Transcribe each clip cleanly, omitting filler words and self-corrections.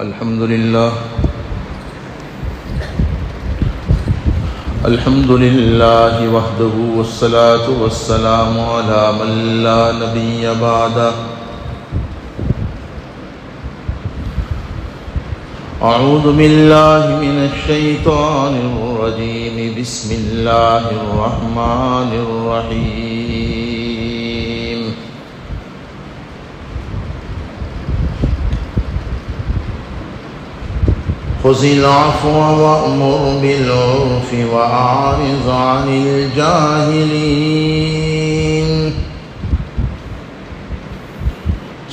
الحمد لله وحده والصلاة والسلام على من لا نبي بعده أعوذ بالله من الشيطان الرجيم بسم الله الرحمن الرحيم خذ العفو وأمر بالعرف وأعرض عن الجاهلين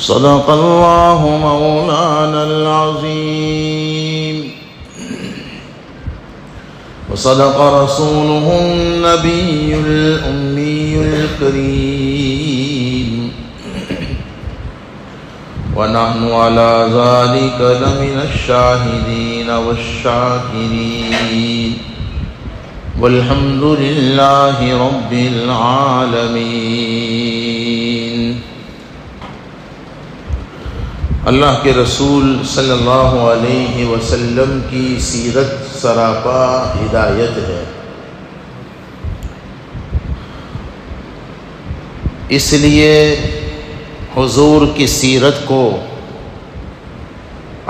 صدق الله مولانا العظيم وصدق رسوله النبي الأمي الكريم ونحن على ذلك لمن الشاهدين والشاكرين والحمد لله رب العالمين۔ اللہ کے رسول صلی اللہ علیہ وسلم کی سیرت سراپا ہدایت ہے، اس لیے حضور کی سیرت کو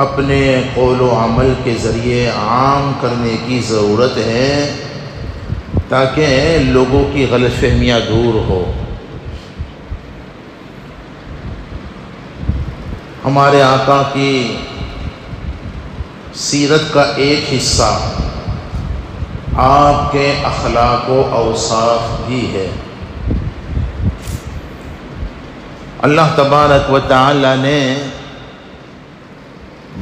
اپنے قول و عمل کے ذریعے عام کرنے کی ضرورت ہے تاکہ لوگوں کی غلط فہمیاں دور ہو۔ ہمارے آقا کی سیرت کا ایک حصہ آپ کے اخلاق و اوصاف بھی ہے۔ اللہ تبارک و تعالی نے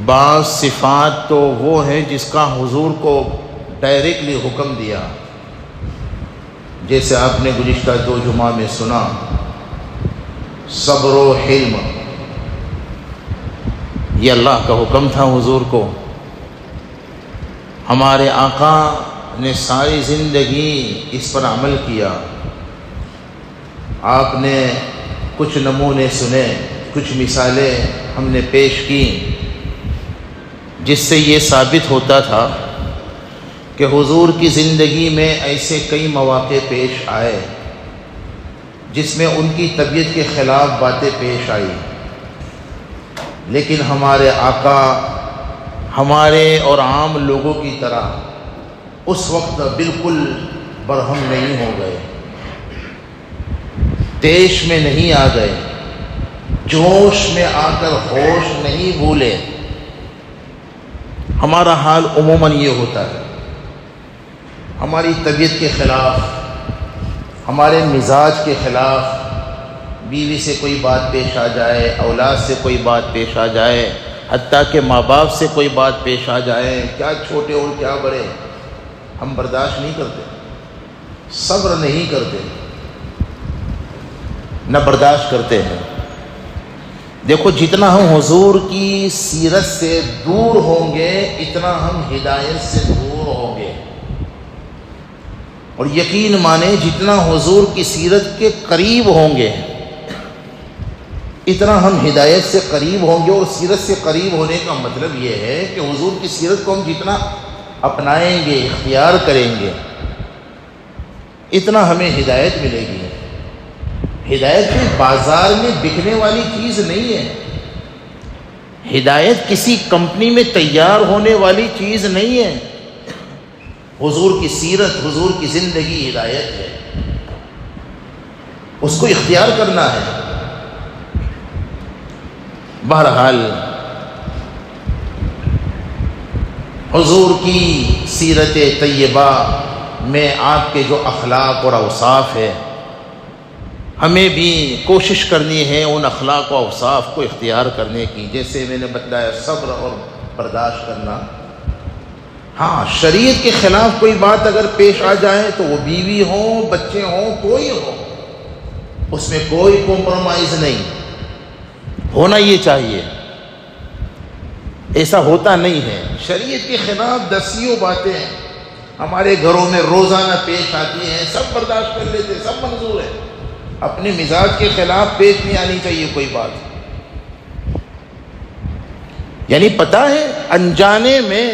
بعض صفات تو وہ ہے جس کا حضور کو ڈائریکٹلی حکم دیا، جیسے آپ نے گزشتہ 2 جمعہ میں سنا، صبر و حلم، یہ اللہ کا حکم تھا حضور کو۔ ہمارے آقا نے ساری زندگی اس پر عمل کیا۔ آپ نے کچھ نمونے سنے، کچھ مثالیں ہم نے پیش کی، جس سے یہ ثابت ہوتا تھا کہ حضور کی زندگی میں ایسے کئی مواقع پیش آئے جس میں ان کی طبیعت کے خلاف باتیں پیش آئی، لیکن ہمارے آقا ہمارے اور عام لوگوں کی طرح اس وقت بالکل برہم نہیں ہو گئے، تیش میں نہیں آ گئے، جوش میں آ کر ہوش نہیں بھولے۔ ہمارا حال عموماً یہ ہوتا ہے، ہماری طبیعت کے خلاف، ہمارے مزاج کے خلاف بیوی سے کوئی بات پیش آ جائے، اولاد سے کوئی بات پیش آ جائے، حتیٰ کہ ماں باپ سے کوئی بات پیش آ جائے، کیا چھوٹے اور کیا بڑے، ہم برداشت نہیں کرتے، صبر نہیں کرتے، نہ برداشت کرتے ہیں۔ دیکھو، جتنا ہم حضور کی سیرت سے دور ہوں گے اتنا ہم ہدایت سے دور ہوں گے، اور یقین مانیں جتنا حضور کی سیرت کے قریب ہوں گے اتنا ہم ہدایت سے قریب ہوں گے۔ اور سیرت سے قریب ہونے کا مطلب یہ ہے کہ حضور کی سیرت کو ہم جتنا اپنائیں گے، اختیار کریں گے، اتنا ہمیں ہدایت ملے گی۔ ہدایت کوئی بازار میں بکنے والی چیز نہیں ہے، ہدایت کسی کمپنی میں تیار ہونے والی چیز نہیں ہے۔ حضور کی سیرت، حضور کی زندگی ہدایت ہے، اس کو اختیار کرنا ہے۔ بہرحال حضور کی سیرت طیبہ میں آپ کے جو اخلاق اور اوصاف ہے، ہمیں بھی کوشش کرنی ہے ان اخلاق و اوصاف کو اختیار کرنے کی۔ جیسے میں نے بتلایا، صبر اور برداشت کرنا۔ ہاں، شریعت کے خلاف کوئی بات اگر پیش آ جائے تو وہ بیوی ہوں، بچے ہوں، کوئی ہو، اس میں کوئی کمپرومائز نہیں ہونا یہ چاہیے۔ ایسا ہوتا نہیں ہے۔ شریعت کے خلاف دسیوں باتیں ہمارے گھروں میں روزانہ پیش آتی ہیں، سب برداشت کر لیتے، سب منظور ہے۔ اپنے مزاج کے خلاف پیش نہیں آنی چاہیے کوئی بات۔ یعنی پتہ ہے انجانے میں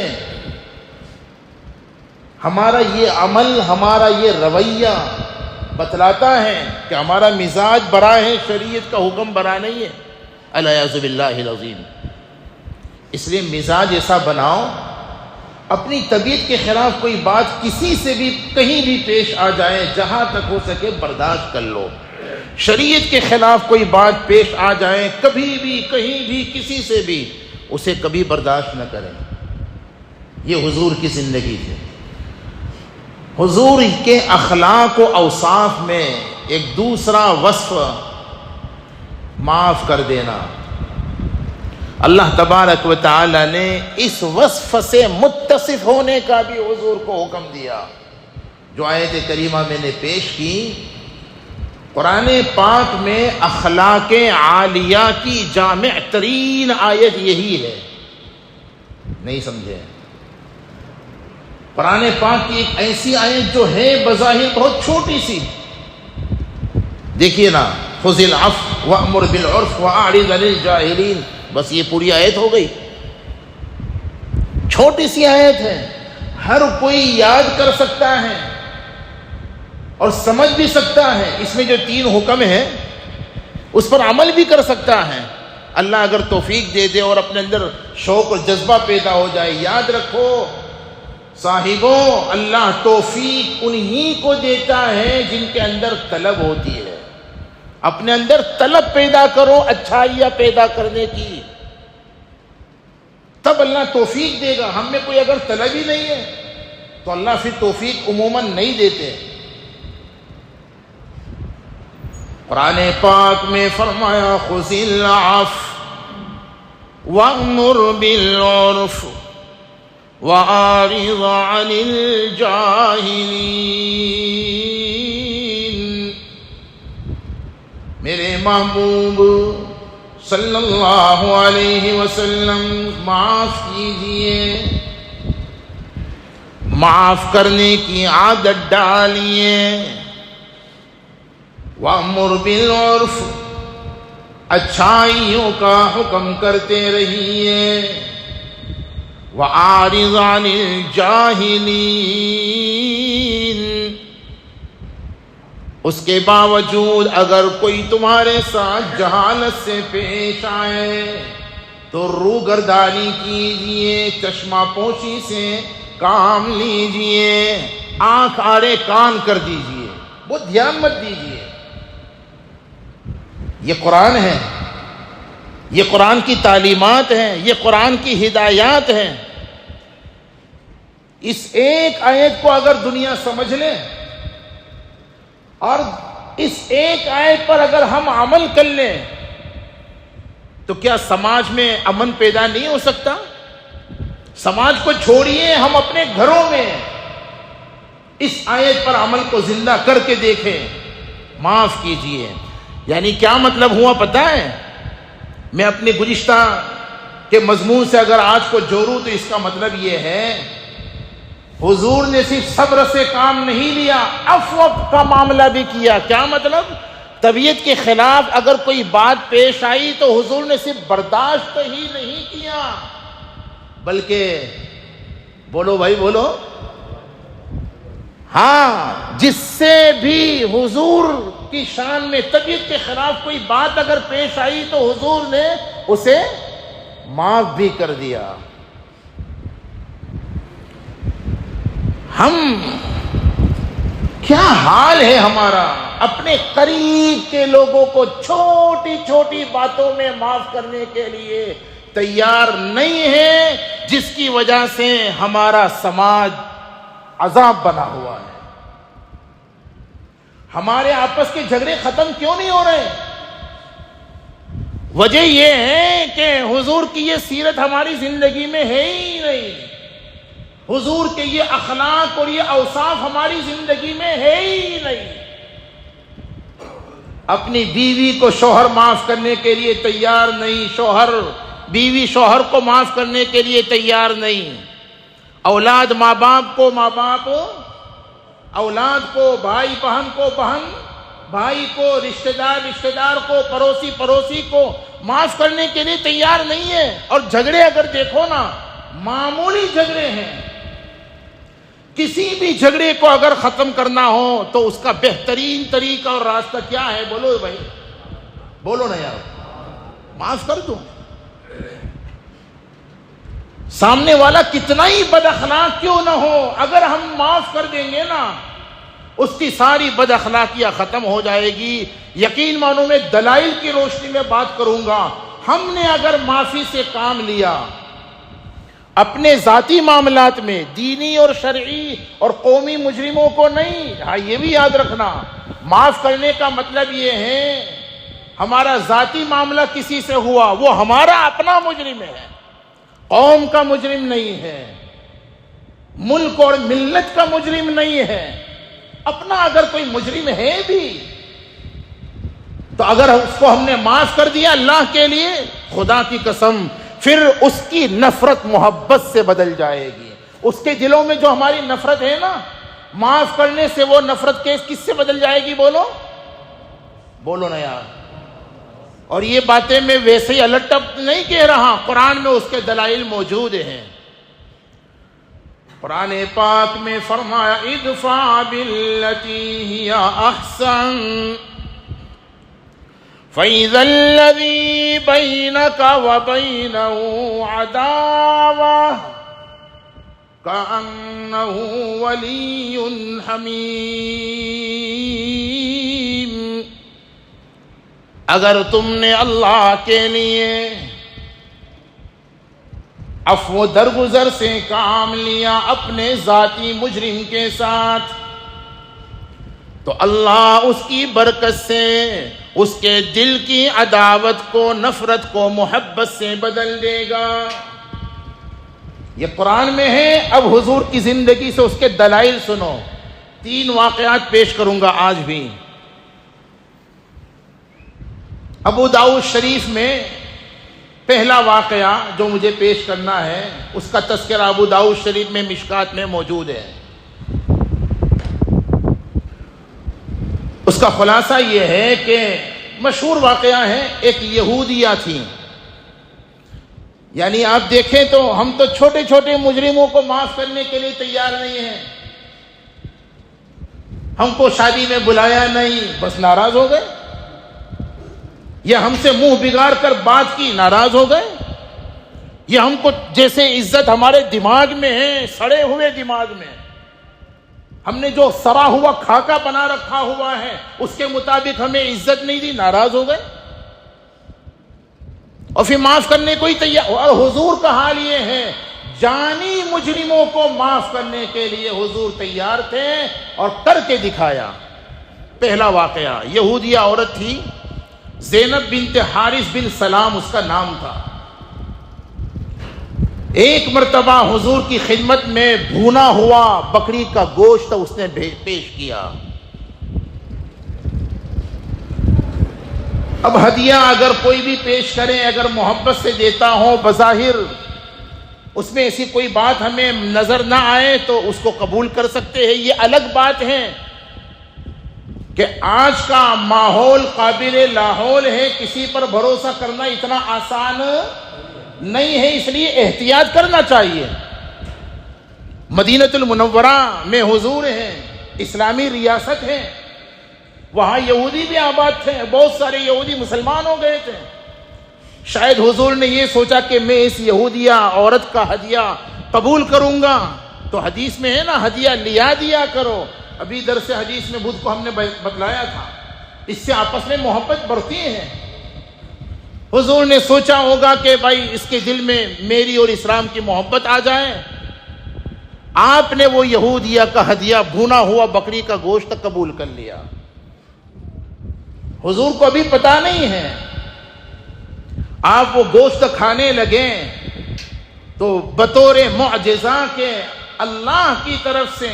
ہمارا یہ عمل، ہمارا یہ رویہ بتلاتا ہے کہ ہمارا مزاج برا ہے، شریعت کا حکم برا نہیں ہے، الیاذ باللہ العظیم۔ اس لیے مزاج ایسا بناؤ، اپنی طبیعت کے خلاف کوئی بات کسی سے بھی کہیں بھی پیش آ جائے، جہاں تک ہو سکے برداشت کر لو۔ شریعت کے خلاف کوئی بات پیش آ جائے، کبھی بھی کہیں بھی کسی سے بھی، اسے کبھی برداشت نہ کریں۔ یہ حضور کی زندگی تھی۔ حضور کے اخلاق و اوصاف میں ایک دوسرا وصف معاف کر دینا۔ اللہ تبارک و تعالی نے اس وصف سے متصف ہونے کا بھی حضور کو حکم دیا۔ جو آیت کریمہ میں نے پیش کی، قرآن پاک میں اخلاق عالیہ کی جامع ترین آیت یہی ہے۔ نہیں سمجھے؟ قرآن پاک کی ایک ایسی آیت جو ہے بظاہر بہت چھوٹی سی، دیکھیے نا، خذ العفو وامر بالعرف واعرض عن الجاہلین، بس یہ پوری آیت ہو گئی۔ چھوٹی سی آیت ہے، ہر کوئی یاد کر سکتا ہے اور سمجھ بھی سکتا ہے۔ اس میں جو 3 حکم ہیں اس پر عمل بھی کر سکتا ہے۔ اللہ اگر توفیق دے دے اور اپنے اندر شوق اور جذبہ پیدا ہو جائے۔ یاد رکھو صاحبوں، اللہ توفیق انہی کو دیتا ہے جن کے اندر طلب ہوتی ہے۔ اپنے اندر طلب پیدا کرو اچھائیاں پیدا کرنے کی، تب اللہ توفیق دے گا۔ ہم میں کوئی اگر طلب ہی نہیں ہے تو اللہ پھر توفیق عموماً نہیں دیتے۔ قرآن پاک میں فرمایا خذ العفو وامر بالعرف وَأَعْرِضْ عَنِ الْجَاهِلِينَ۔ میرے محبوب صلی اللہ علیہ وسلم معاف کیجئے، معاف کرنے کی عادت ڈالیے۔ وَأْمُرْ بِالْعُرْفِ، اچھائیوں کا حکم کرتے رہیے۔ وَأَعْرِضْ عَنِ الْجَاهِلِينَ، اس کے باوجود اگر کوئی تمہارے ساتھ جہالت سے پیش آئے تو روگردانی کیجئے، چشمہ پوشی سے کام لیجئے، آنکھ آڑے کان کر دیجئے، وہ دھیان مت دیجئے۔ یہ قرآن ہے، یہ قرآن کی تعلیمات ہیں، یہ قرآن کی ہدایات ہیں۔ اس ایک آیت کو اگر دنیا سمجھ لے اور اس ایک آیت پر اگر ہم عمل کر لیں تو کیا سماج میں امن پیدا نہیں ہو سکتا؟ سماج کو چھوڑیے، ہم اپنے گھروں میں اس آیت پر عمل کو زندہ کر کے دیکھیں۔ معاف کیجئے، یعنی کیا مطلب ہوا پتہ ہے؟ میں اپنے گزشتہ کے مضمون سے اگر آج کو جوڑوں تو اس کا مطلب یہ ہے، حضور نے صرف صبر سے کام نہیں لیا، عفو کا معاملہ بھی کیا۔ کیا مطلب؟ طبیعت کے خلاف اگر کوئی بات پیش آئی تو حضور نے صرف برداشت ہی نہیں کیا، بلکہ بولو بھائی بولو، ہاں، جس سے بھی حضور کی شان میں طبیعت کے خلاف کوئی بات اگر پیش آئی تو حضور نے اسے معاف بھی کر دیا۔ ہم کیا حال ہے ہمارا، اپنے قریب کے لوگوں کو چھوٹی چھوٹی باتوں میں معاف کرنے کے لیے تیار نہیں ہے، جس کی وجہ سے ہمارا سماج عذاب بنا ہوا ہے۔ ہمارے آپس کے جھگڑے ختم کیوں نہیں ہو رہے؟ وجہ یہ ہے کہ حضور کی یہ سیرت ہماری زندگی میں ہے ہی نہیں، حضور کے یہ اخلاق اور یہ اوصاف ہماری زندگی میں ہے ہی نہیں۔ اپنی بیوی کو شوہر معاف کرنے کے لیے تیار نہیں، شوہر بیوی شوہر کو معاف کرنے کے لیے تیار نہیں، اولاد ماں باپ کو ماں باپ اولاد کو، بھائی بہن کو بہن بھائی کو، رشتہ دار کو، پڑوسی کو معاف کرنے کے لیے تیار نہیں ہے. اور جھگڑے اگر دیکھو نا، معمولی جھگڑے ہیں. کسی بھی جھگڑے کو اگر ختم کرنا ہو تو اس کا بہترین طریقہ اور راستہ کیا ہے؟ بولو بھائی، بولو نا یار. معاف کر دو. سامنے والا کتنا ہی بد اخلاق کیوں نہ ہو، اگر ہم معاف کر دیں گے نا، اس کی ساری بد اخلاقیاں ختم ہو جائے گی. یقین مانو، میں دلائل کی روشنی میں بات کروں گا. ہم نے اگر معافی سے کام لیا اپنے ذاتی معاملات میں، دینی اور شرعی اور قومی مجرموں کو نہیں. ہاں یہ بھی یاد رکھنا، معاف کرنے کا مطلب یہ ہے ہمارا ذاتی معاملہ کسی سے ہوا، وہ ہمارا اپنا مجرم ہے، قوم کا مجرم نہیں ہے، ملک اور ملت کا مجرم نہیں ہے. اپنا اگر کوئی مجرم ہے بھی تو اگر اس کو ہم نے معاف کر دیا اللہ کے لیے، خدا کی قسم پھر اس کی نفرت محبت سے بدل جائے گی. اس کے دلوں میں جو ہماری نفرت ہے نا، معاف کرنے سے وہ نفرت کس سے بدل جائے گی؟ بولو نا یار. اور یہ باتیں میں ویسے ہی الٹ نہیں کہہ رہا، قرآن میں اس کے دلائل موجود ہیں. قرآن پاک میں فرمایا ادفع باللتی ہی احسن فَإِذَا الَّذِي بَيْنَكَ وَبَيْنَهُ عَدَاوَةٌ كَأَنَّهُ وَلِيٌّ حَمِيمٌ. اگر تم نے اللہ کے لیے عفو درگزر سے کام لیا اپنے ذاتی مجرم کے ساتھ، تو اللہ اس کی برکت سے اس کے دل کی عداوت کو، نفرت کو محبت سے بدل دے گا. یہ قرآن میں ہے. اب حضور کی زندگی سے اس کے دلائل سنو. 3 واقعات پیش کروں گا آج بھی. ابو داؤد شریف میں پہلا واقعہ جو مجھے پیش کرنا ہے، اس کا تذکرہ ابو داؤد شریف میں مشکات میں موجود ہے. اس کا خلاصہ یہ ہے کہ مشہور واقعہ ہے. ایک یہودیہ تھی. یعنی آپ دیکھیں تو ہم تو چھوٹے چھوٹے مجرموں کو معاف کرنے کے لیے تیار نہیں ہیں. ہم کو شادی میں بلایا نہیں، بس ناراض ہو گئے. یا ہم سے منہ بگاڑ کر بات کی، ناراض ہو گئے. یہ ہم کو جیسے عزت ہمارے دماغ میں ہے، سڑے ہوئے دماغ میں ہم نے جو سڑا ہوا کھاکا بنا رکھا ہوا ہے، اس کے مطابق ہمیں عزت نہیں دی، ناراض ہو گئے. اور پھر معاف کرنے کو ہی تیار. اور حضور کا حال یہ ہے، جانی مجرموں کو معاف کرنے کے لیے حضور تیار تھے اور کر کے دکھایا. پہلا واقعہ، یہودیہ عورت تھی، زینب بنت حارث بن سلام اس کا نام تھا. ایک مرتبہ حضور کی خدمت میں بھونا ہوا بکری کا گوشت اس نے پیش کیا. اب ہدیہ اگر کوئی بھی پیش کرے، اگر محبت سے دیتا ہوں، بظاہر اس میں ایسی کوئی بات ہمیں نظر نہ آئے تو اس کو قبول کر سکتے ہیں. یہ الگ بات ہے کہ آج کا ماحول قابل لاحول ہے، کسی پر بھروسہ کرنا اتنا آسان نہیں ہے، اس لیے احتیاط کرنا چاہیے. مدینہ المنورہ میں حضور ہیں، اسلامی ریاست ہے، وہاں یہودی بھی آباد تھے، بہت سارے یہودی مسلمان ہو گئے تھے. شاید حضور نے یہ سوچا کہ میں اس یہودیہ عورت کا ہدیہ قبول کروں گا تو حدیث میں ہے نا، ہدیہ لیا دیا کرو. ابھی درس حدیث میں بدھ کو ہم نے بتلایا تھا، اس سے آپس میں محبت بڑھتی ہے. حضور نے سوچا ہوگا کہ بھائی اس کے دل میں میری اور اسلام کی محبت آ جائے. آپ نے وہ یہودیہ کا ہدیہ، بھونا ہوا بکری کا گوشت قبول کر لیا. حضور کو ابھی پتا نہیں ہے. آپ وہ گوشت کھانے لگے تو بطور معجزہ کے اللہ کی طرف سے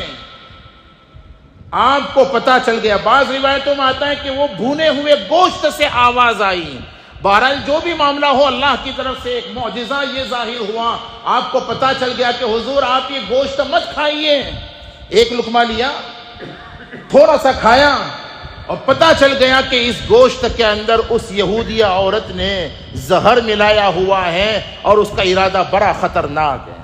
آپ کو پتا چل گیا. بعض روایتوں میں آتا ہے کہ وہ بھونے ہوئے گوشت سے آواز آئی. بہرحال جو بھی معاملہ ہو، اللہ کی طرف سے ایک معجزہ یہ ظاہر ہوا. آپ کو پتا چل گیا کہ حضور آپ یہ گوشت مت کھائیے. ایک لقمہ لیا، تھوڑا سا کھایا، اور پتہ چل گیا کہ اس گوشت کے اندر اس یہودیہ عورت نے زہر ملایا ہوا ہے اور اس کا ارادہ بڑا خطرناک ہے،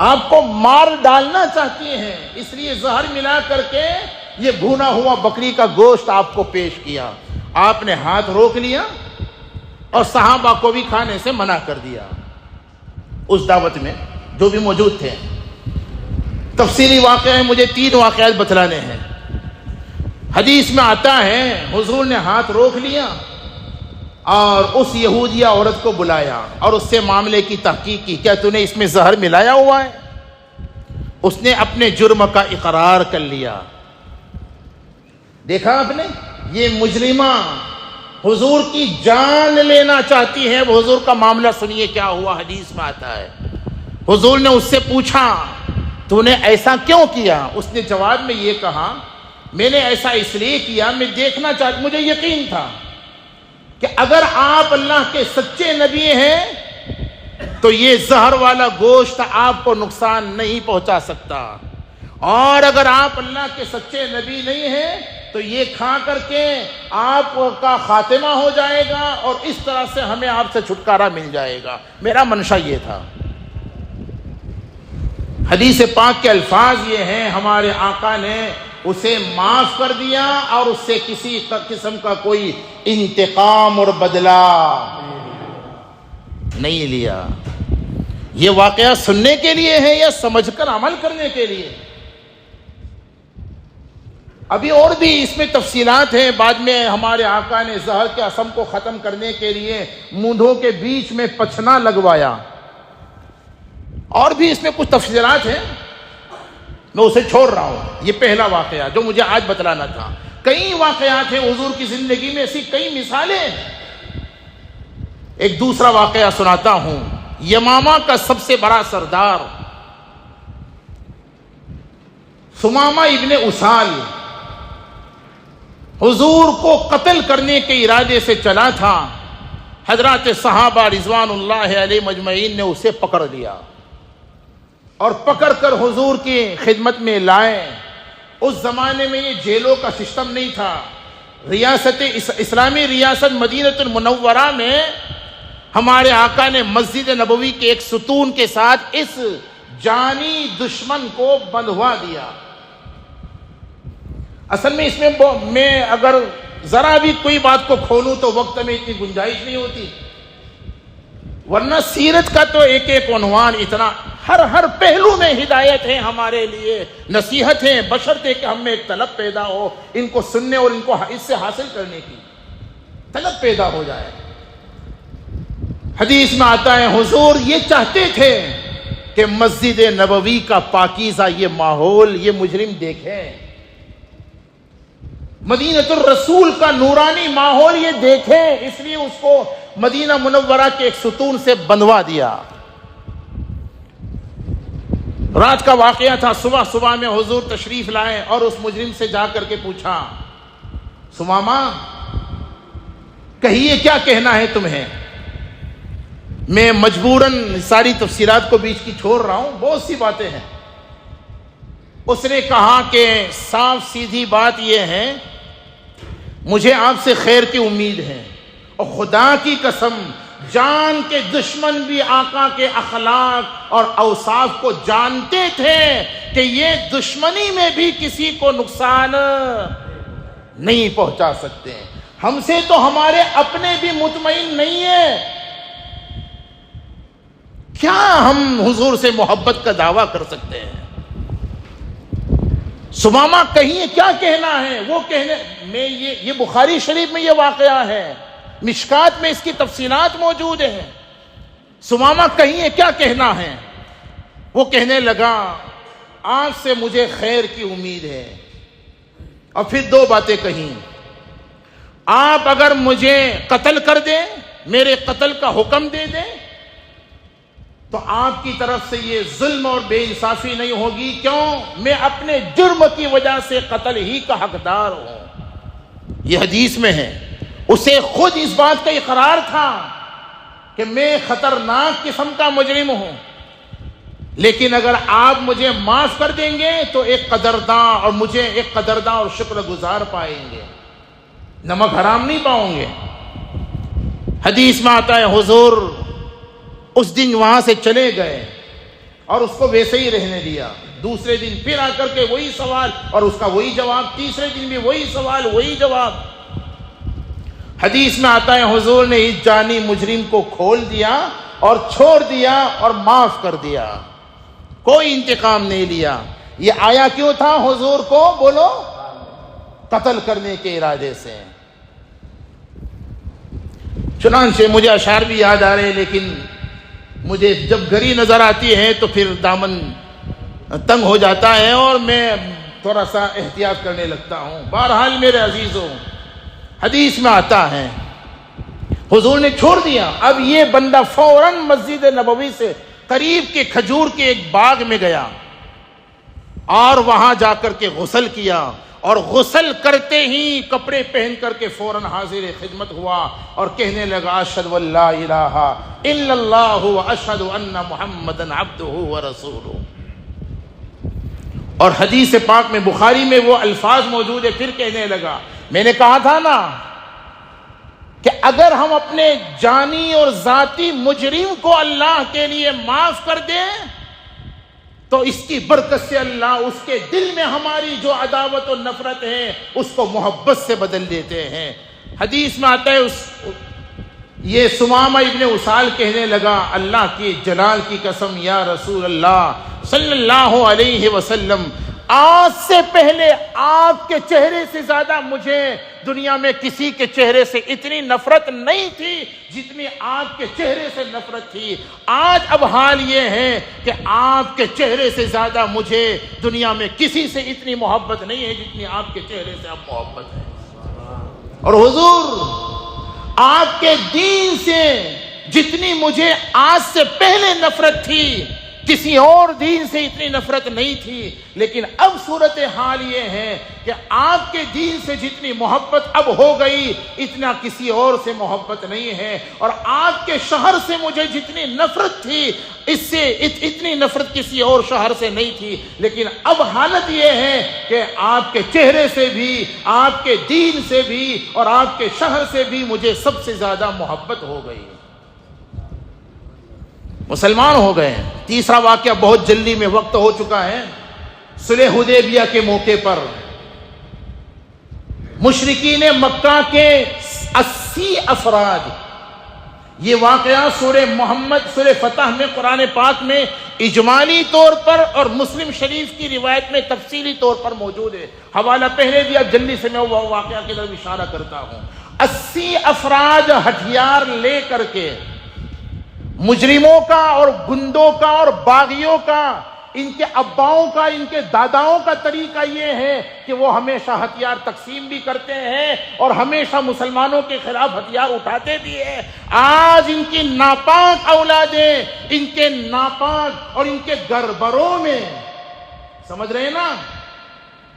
آپ کو مار ڈالنا چاہتی ہیں، اس لیے زہر ملا کر کے یہ بھونا ہوا بکری کا گوشت آپ کو پیش کیا۔ آپ نے ہاتھ روک لیا اور صحابہ کو بھی کھانے سے منع کر دیا۔ اس دعوت میں جو بھی موجود تھے، تفصیلی واقعہ ہے، مجھے 3 واقعات بتلانے ہیں۔ حدیث میں آتا ہے حضور نے ہاتھ روک لیا اور اس یہودیہ عورت کو بلایا اور اس سے معاملے کی تحقیق کی، کیا تو نے اس میں زہر ملایا ہوا ہے؟ اس نے اپنے جرم کا اقرار کر لیا۔ دیکھا آپ نے، یہ مجرمہ حضور کی جان لینا چاہتی ہے۔ وہ حضور کا معاملہ سنیے کیا ہوا، حدیث میں آتا ہے حضور نے اس سے پوچھا تو نے ایسا کیوں کیا؟ اس نے جواب میں یہ کہا میں نے ایسا اس لیے کیا، میں دیکھنا چاہتا، مجھے یقین تھا کہ اگر آپ اللہ کے سچے نبی ہیں تو یہ زہر والا گوشت آپ کو نقصان نہیں پہنچا سکتا، اور اگر آپ اللہ کے سچے نبی نہیں ہیں تو یہ کھا کر کے آپ کا خاتمہ ہو جائے گا اور اس طرح سے ہمیں آپ سے چھٹکارا مل جائے گا۔ میرا منشا یہ تھا۔ حدیث پاک کے الفاظ یہ ہیں، ہمارے آقا نے اسے معاف کر دیا اور اس سے کسی قسم کا کوئی انتقام اور بدلہ نہیں لیا۔ یہ واقعہ سننے کے لیے ہے یا سمجھ کر عمل کرنے کے لیے؟ ابھی اور بھی اس میں تفصیلات ہیں۔ بعد میں ہمارے آقا نے زہر کے اثم کو ختم کرنے کے لیے مونڈھوں کے بیچ میں پچھنا لگوایا، اور بھی اس میں کچھ تفصیلات ہیں، میں اسے چھوڑ رہا ہوں۔ یہ پہلا واقعہ جو مجھے آج بتلانا تھا۔ کئی واقعات ہیں حضور کی زندگی میں، ایسی کئی مثالیں ہیں۔ ایک دوسرا واقعہ سناتا ہوں۔ یمامہ کا سب سے بڑا سردار ثمامہ ابن اسال حضور کو قتل کرنے کے ارادے سے چلا تھا۔ حضرات صحابہ رضوان اللہ علیہ مجمعین نے اسے پکڑ لیا اور پکڑ کر حضور کی خدمت میں لائے۔ اس زمانے میں یہ جیلوں کا سسٹم نہیں تھا۔ ریاست اسلامی ریاست مدینہ المنورہ میں ہمارے آقا نے مسجد نبوی کے ایک ستون کے ساتھ اس جانی دشمن کو بندھوا دیا۔ اصل میں اس میں اگر ذرا بھی کوئی بات کو کھولوں تو وقت میں اتنی گنجائش نہیں ہوتی، ورنہ سیرت کا تو ایک ایک عنوان اتنا، ہر پہلو میں ہدایت ہے ہمارے لیے، نصیحت ہے، بشرطے کہ ہم میں ایک طلب پیدا ہو ان کو سننے اور ان کو اس سے حاصل کرنے کی طلب پیدا ہو جائے۔ حدیث میں آتا ہے حضور یہ چاہتے تھے کہ مسجد نبوی کا پاکیزہ یہ ماحول یہ مجرم دیکھے، مدینہ الرسول کا نورانی ماحول یہ دیکھے، اس لیے اس کو مدینہ منورہ کے ایک ستون سے بندھوا دیا۔ رات کا واقعہ تھا۔ صبح میں حضور تشریف لائے اور اس مجرم سے جا کر کے پوچھا ثمامہ کہیے کیا کہنا ہے تمہیں؟ میں مجبوراً ساری تفصیلات کو بیچ کی چھوڑ رہا ہوں، بہت سی باتیں ہیں۔ اس نے کہا کہ صاف سیدھی بات یہ ہے مجھے آپ سے خیر کی امید ہے، اور خدا کی قسم جان کے دشمن بھی آقا کے اخلاق اور اوصاف کو جانتے تھے کہ یہ دشمنی میں بھی کسی کو نقصان نہیں پہنچا سکتے۔ ہم سے تو ہمارے اپنے بھی مطمئن نہیں ہیں، کیا ہم حضور سے محبت کا دعویٰ کر سکتے ہیں؟ ثمامہ کہیے کیا کہنا ہے؟ وہ کہنے میں یہ بخاری شریف میں یہ واقعہ ہے، مشکات میں اس کی تفصیلات موجود ہیں۔ ثمامہ کہیے کیا کہنا ہے؟ وہ کہنے لگا آپ سے مجھے خیر کی امید ہے، اور پھر 2 باتیں کہیں۔ آپ اگر مجھے قتل کر دیں، میرے قتل کا حکم دے دیں، تو آپ کی طرف سے یہ ظلم اور بے انصافی نہیں ہوگی، کیوں؟ میں اپنے جرم کی وجہ سے قتل ہی کا حقدار ہوں۔ یہ حدیث میں ہے۔ اسے خود اس بات کا اقرار تھا کہ میں خطرناک قسم کا مجرم ہوں، لیکن اگر آپ مجھے معاف کر دیں گے تو ایک قدرداں اور مجھے ایک قدرداں اور شکر گزار پائیں گے، نمک حرام نہیں پاؤں گے۔ حدیث میں آتا ہے حضور اس دن وہاں سے چلے گئے اور اس کو ویسے ہی رہنے دیا، دوسرے دن پھر آ کر کے وہی سوال اور اس کا وہی جواب، تیسرے دن بھی وہی سوال وہی جواب۔ حدیث میں آتا ہے حضور نے اس جانی مجرم کو کھول دیا اور چھوڑ دیا اور معاف کر دیا، کوئی انتقام نہیں لیا۔ یہ آیا کیوں تھا حضور کو؟ بولو، قتل کرنے کے ارادے سے۔ چنانچہ مجھے اشعار بھی یاد آ رہے ہیں، لیکن مجھے جب گھڑی نظر آتی ہے تو پھر دامن تنگ ہو جاتا ہے اور میں تھوڑا سا احتیاط کرنے لگتا ہوں۔ بہرحال میرے عزیزوں، حدیث میں آتا ہے حضور نے چھوڑ دیا۔ اب یہ بندہ فوراً مسجد نبوی سے قریب کے کھجور کے ایک باغ میں گیا اور وہاں جا کر کے غسل کیا، اور غسل کرتے ہی کپڑے پہن کر کے فوراً حاضر خدمت ہوا اور کہنے لگا اشہد ان لا الہ الا اللہ واشہد ان محمدًا عبدہ ورسولہ۔ اور حدیث پاک میں بخاری میں وہ الفاظ موجود ہے، پھر کہنے لگا، میں نے کہا تھا نا کہ اگر ہم اپنے جانی اور ذاتی مجرم کو اللہ کے لیے معاف کر دیں تو اس کی برکت سے اللہ اس کے دل میں ہماری جو عداوت و نفرت ہے اس کو محبت سے بدل دیتے ہیں۔ حدیث میں آتا ہے یہ سمامہ ابن اسال کہنے لگا، اللہ کی جلال کی قسم یا رسول اللہ صلی اللہ علیہ وسلم، آج سے پہلے آپ کے چہرے سے زیادہ مجھے دنیا میں کسی کے چہرے سے اتنی نفرت نہیں تھی جتنی آپ کے چہرے سے نفرت تھی۔ آج اب حال یہ ہے کہ آپ کے چہرے سے زیادہ مجھے دنیا میں کسی سے اتنی محبت نہیں ہے جتنی آپ کے چہرے سے اب محبت ہے۔ اور حضور آپ کے دین سے جتنی مجھے آج سے پہلے نفرت تھی کسی اور دین سے اتنی نفرت نہیں تھی، لیکن اب صورتحال یہ ہے کہ آپ کے دین سے جتنی محبت اب ہو گئی اتنا کسی اور سے محبت نہیں ہے، اور آپ کے شہر سے مجھے جتنی نفرت تھی اس سے اتنی نفرت کسی اور شہر سے نہیں تھی، لیکن اب حالت یہ ہے کہ آپ کے چہرے سے بھی، آپ کے دین سے بھی اور آپ کے شہر سے بھی مجھے سب سے زیادہ محبت ہو گئی، مسلمان ہو گئے ہیں۔ تیسرا واقعہ بہت جلدی میں، وقت ہو چکا ہے۔ صلح حدیبیہ کے موقع پر مشرکین مکہ کے 80 افراد، یہ واقعہ سورہ محمد سورہ فتح میں قرآن پاک میں اجمالی طور پر اور مسلم شریف کی روایت میں تفصیلی طور پر موجود ہے، حوالہ پہلے دیا، جلدی سے میں وہ واقعہ کی طرف اشارہ کرتا ہوں۔ 80 افراد ہتھیار لے کر کے مجرموں کا اور گندوں کا اور باغیوں کا، ان کے اباؤں کا، ان کے داداؤں کا طریقہ یہ ہے کہ وہ ہمیشہ ہتھیار تقسیم بھی کرتے ہیں اور ہمیشہ مسلمانوں کے خلاف ہتھیار اٹھاتے بھی ہیں۔ آج ان کی ناپاک اولادیں ان کے ناپاک اور ان کے گھربروں میں، سمجھ رہے ہیں نا،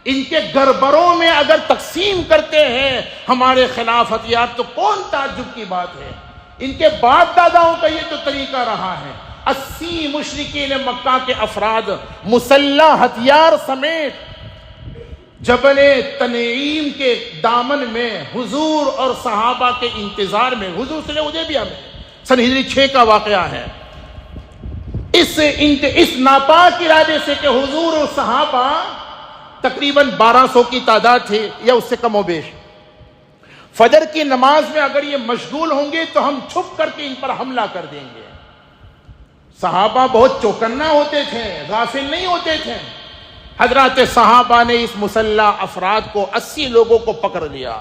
ان کے گھربروں میں اگر تقسیم کرتے ہیں ہمارے خلاف ہتھیار تو کون تعجب کی بات ہے؟ ان کے باپ داداؤں کا یہ تو طریقہ رہا ہے۔ 80 مشرکین مکہ کے افراد مسلح ہتھیار سمیت جبل تنعیم کے دامن میں حضور اور صحابہ کے انتظار میں، حضور صلی حدیبیہ میں سن ہجری 6 کا واقعہ ہے، اس ناپاک ارادے سے کہ حضور اور صحابہ تقریباً 1200 کی تعداد تھی یا اس سے کم و بیش، فجر کی نماز میں اگر یہ مشغول ہوں گے تو ہم چھپ کر کے ان پر حملہ کر دیں گے۔ صحابہ بہت چوکنا ہوتے تھے، غافل نہیں ہوتے تھے۔ حضرات صحابہ نے اس مسلح افراد کو 80 لوگوں کو پکڑ لیا۔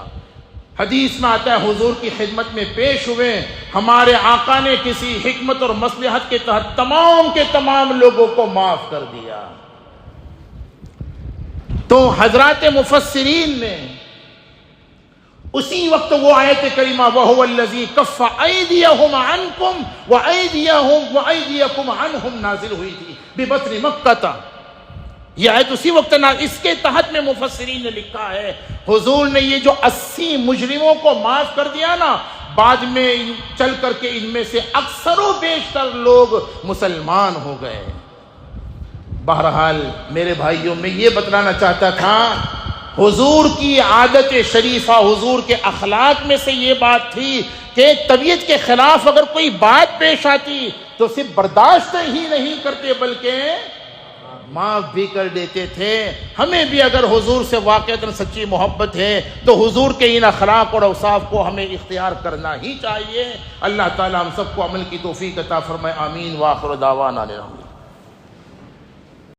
حدیث میں آتا ہے حضور کی خدمت میں پیش ہوئے، ہمارے آقا نے کسی حکمت اور مصلحت کے تحت تمام کے تمام لوگوں کو معاف کر دیا۔ تو حضرات مفسرین نے اسی وقت وہ آیت کریمہ وَهُوَ الَّذِي كَفَّ أَيْدِيَهُمْ عَنْكُمْ وَأَيْدِيَكُمْ عَنْهُمْ نازل ہوئی تھی بِبَطْنِ مَكَّةَ۔ یہ آیت اسی وقت اس کے تحت میں مفسرین نے لکھا ہے حضور نے یہ جو 80 مجرموں کو معاف کر دیا نا، بعد میں چل کر کے ان میں سے اکثر و بیشتر لوگ مسلمان ہو گئے۔ بہرحال میرے بھائیوں، میں یہ بتلانا چاہتا تھا، حضور کی عادت شریفہ، حضور کے اخلاق میں سے یہ بات تھی کہ طبیعت کے خلاف اگر کوئی بات پیش آتی تو صرف برداشت ہی نہیں کرتے بلکہ معاف بھی کر دیتے تھے۔ ہمیں بھی اگر حضور سے واقعتاً سچی محبت ہے تو حضور کے ان اخلاق اور اوصاف کو ہمیں اختیار کرنا ہی چاہیے۔ اللہ تعالی ہم سب کو عمل کی توفیق عطا فرمائے، آمین۔ وآخر دعوانا الحمدللہ۔